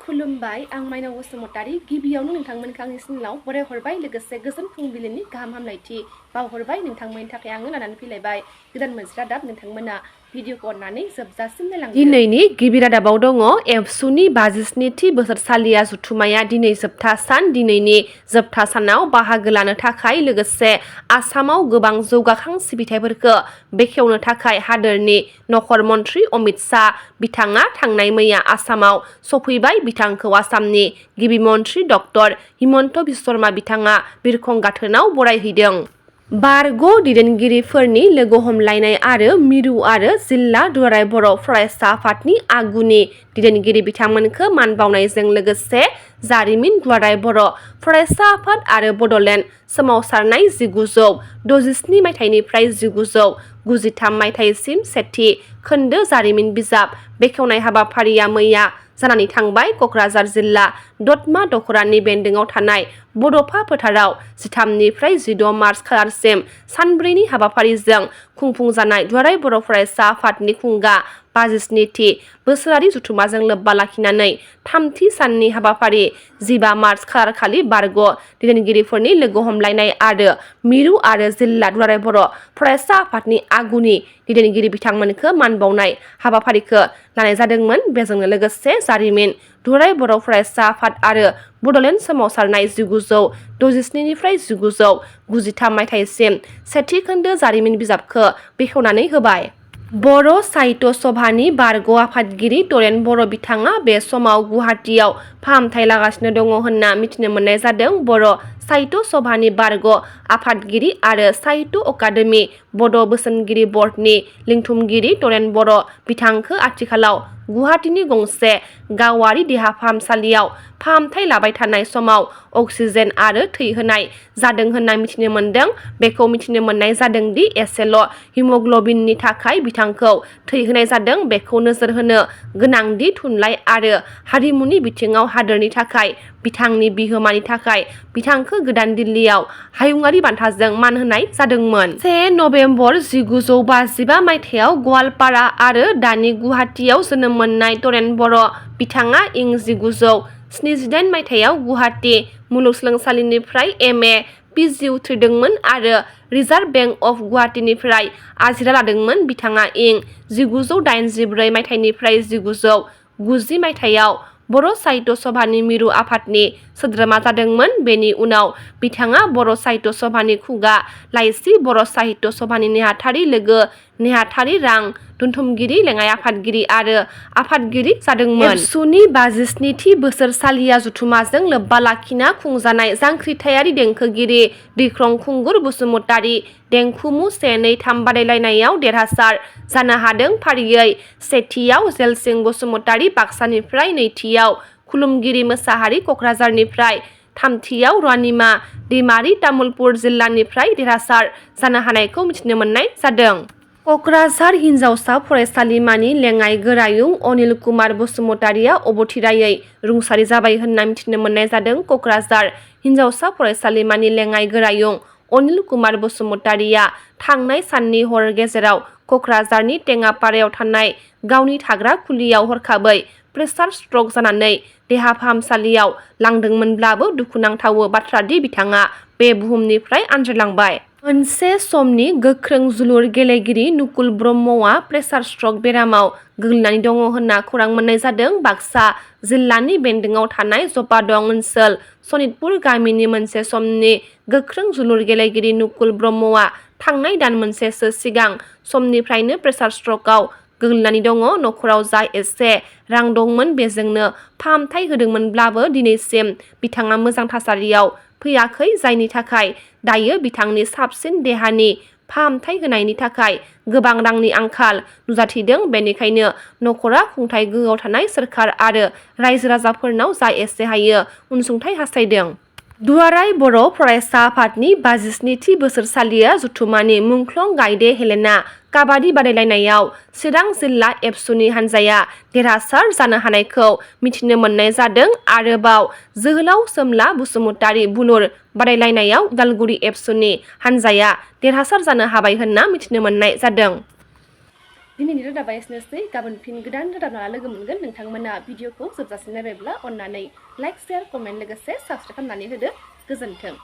खुलुमबाय आं माइनाव बसुमतारी गिबियावनो नोंथांमोनखौ आंनि सिनिलाव बराय हरबाय लोगोसे गोजोन फुंबिलिनि गाहाम हामलायथि बावहरबाय नोंथांमोननि थाखाय आङो लानानै फैलायबाय गोदान मोनसे रादाब नोंथांमोना भिडिअखौ अननानै जोबजासिम नायलांदो। दिनैनि गिबि रादाबाव दङ एबसुनि 57थि बोसोरसालिया जथुमाया दिनै जोबथा सान। दिनैनि जोबथा सानाव बाहागो लानो थाखाय लोगोसे आसामाव गोबां जौगाखां सिबिथाइफोरखौ बेखेवनो थाखाय हादोरनि नखर मन्त्रि अमित शाह बिथाङा थांनाय मैया आसामाव सफैबाय। बिथांखौ आसामनि गिबि मन्त्रि डक्टर हिमन्त बिश्व शर्मा बिथाङा बिरखं गाथोनाव बरायहैदों। बारग' दैदेनगिरिफोरनि लोगो हमलायनाय आरो मिरु आरो जिल्ला दुलाराय बर' फरायसा आफादनि आगुनि दैदेनगिरि बिथांमोनखौ मान बावनायजों लोगोसे जारिमिन दुलाराय बर' फरायसा आफाद आरो बड'लेण्ड सोमावसारनाय 1967 मायथाइनिफ्राय 1993 मायथाइसिम सेथि खोन्दो जारिमिन बिजाब बेखेवनाय हाबाफारिया मैया जानानै थांबाय। क'क्राझार जिल्ला दतमा दख'रानि बेन्दोङाव थानाय बड'फा फोथाराव 13निफ्राय 16 मार्च खालारसिम सानब्रैनि हाबाफारिजों खुंफुंजानाय दुलाराय बर' फरायसा आफादनि खुंगा 57थि बोसोरारि जथुमाजों लोब्बा लाखिनानै थामथि साननि हाबाफारि 15 मार्च खालारखालि बारग' दैदेनगिरिफोरनि लोगो हमलायनाय आरो मिरु आरो जिल्ला दुलाराय बर' फरायसा आफादनि आगुनि दैदेनगिरि बिथांमोनखौ मान बावनाय हाबाफारिखौ लानाय जादोंमोन। बेजोंनो लोगोसे जारिमिन दुलाराय बर' फरायसा आफाद आरो बड'लेण्ड सोमावसारनाय 1967निफ्राय 1993 मायथाइसिम सेथि खोन्दो जारिमिन बिजाबखौ बेखेवनानै होबाय। बर' साहित्य सभानि बारग' आफादगिरि तरेन बर' बिथाङा बे समाव गुवाहाटीआव फाहामथाय लागासिनो दङ होनना मिथिनो मोननाय जादों। बर' साहित्य सभानि बारग' आफादगिरि आरो साहित्य अकादेमि बड' बोसोनगिरि बर्डनि लिंथुमगिरि तरेन बर' बिथांखौ आथिखालाव गुवाहाटीनि गंसे गावारि देहा फाहामसालियाव फाहामथाय लाबाय थानाय समाव अक्सिजेन आरो थै होनाय जादों होनना मिथिनो मोनदों। बेखौ मिथिनो मोननाय जादों दि एसेल' हिमग्ल'बिननि थाखाय बिथांखौ थै होनाय जादों। बेखौ नोजोर होनो गोनांदि थुनलाइ आरो हारिमुनि बिथिङाव हादोरनि थाखाय बिथांनि बिहोमानि थाखाय बिथांखौ गोदान दिल्लीयाव हायुङारि बान्थाजों मान होनाय जादोंमोन। 1 नबेम्बर 1955 मायथाइयाव गवालपारा आरो दानि गुवाहाटीआव जोनोम मोननाय तरेन बर' बिथाङा इं 1978 मायथाइयाव गुवाहाटी मुलुगसोलोंसालिनिफ्राय MA PG उथ्रिदोंमोन आरो रिजार्भ बेंक अफ गुवाहाटीनिफ्राय आजिरा लादोंमोन। बिथाङा इं 1984 मायथाइनिफ्राय 1990 मायथाइयाव बर' साहित्य सभानि मिरु आफादनि सोद्रोमा जादोंमोन। बेनि उनाव बिथाङा बर' साहित्य सभानि खुगा लाइसि बर' साहित्य सभानि नेहाथारि लोगो नेहाथारि रां दोनथुमगिरि लेङाइ आफादगिरि आरो आफादगिरि जादोंमोन। एबसुनि 57थि बोसोरसालिया जथुमाजों लोब्बा लाखिना खुंजानाय जांख्रिथायारि देंखोगिरि दैख्रं खुंगुर बसुमतारी देंखोमु 1-2-3 बादायलायनायाव देरहासार जानो हादों। फारियै सेथियाव जेलसिं बसुमतारी बाक्सानिफ्राय, नैथियाव खुलुमगिरि मोसाहारि क'क्राझारनिफ्राय, थामथियाव रानिमा दैमारि तामुलपुर जिल्लानिफ्राय देरहासार जानो हानायखौ मिथिनो मोननाय जादों। क'क्राझार हिनजावसा फरायसालिमानि लेङाइ गोरायुं अनिल कुमार बसुमतारीया अबथिरायै रुंसारि जाबाय होनना मिथिनो मोननाय जादों। क'क्राझार हिनजावसा फरायसालिमानि लेङाइ गोरायुं अनिल कुमार बसुमतारीया थांनाय साननि हर गेजेराव क'क्राझारनि टेङापारायाव थानाय गावनि थाग्रा खुलियाव हरखाबै प्रेसार स्ट्रक जानानै देहा फाहामसालियाव लांदोंमोनब्लाबो दुखुनांथाव बाथ्रादि बिथाङा बे बुहुमनिफ्राय आनज्रायलांबाय। मोनसे समनि गोख्रों जोलुर गेलेगिरि नुकुल ब्रह्मआ प्रेसार स्ट्रक बेरामाव गोग्लैनानै दङ होनना खौरां मोननाय जादों। बाक्सा जिल्लानि बेन्दोङाव थानाय जपादं ओनसोल सनितपुर गामिनि मोनसे समनि गोख्रों जोलुर गेलेगिरि नुकुल ब्रह्मआ थांनाय दान मोनसेसो सिगां समनिफ्रायनो प्रेसार स्ट्रकआव गोग्लैनानै दङ। नखराव जा एसे रां दंमोन बेजोंनो फाहामथाय होदोंमोनब्लाबो दिनैसिम बिथाङा मोजां थासारियाव फैयाखै, जायनि थाखाय दायो बिथांनि साबसिन देहानि फाहामथाय होनायनि थाखाय गोबां रांनि आंखाल नुजाथिदों। बेनिखायनो नखरा खुंथाय गोहोआव थानाय सोरखार आरो रायजो राजाफोरनाव जा एसे हायो अनसुंथाइ हास्थायदों। दुलाराय बर' फरायसा आफादनि 57थि बोसोरसालिया जथुमानि मुंख्लं गायदे हेलेना काबादि बादायलायनायाव चिरां जिल्ला एबसुनि हानजाया देरहासार जानो हानायखौ मिथिनो मोननाय जादों। आरोबाव जोहोलाव सोमला बसुमतारी बुलुर बादायलायनायाव उदालगुरि एबसुनि हानजाया देरहासार जानो हाबाय होनना मिथिनो मोननाय जादों। दिनैनि रादाबा एसेनोसै गाबोन फिन गोदान रादाब लाना लोगो मोनगोन नोंथांमोना भिडिअखौ जोबजासिम नायबायब्ला अन्नानै लाइक शेयार कमेन्ट लोगोसे साबस्क्राइब खालामनानै होदो गोजोन्थों।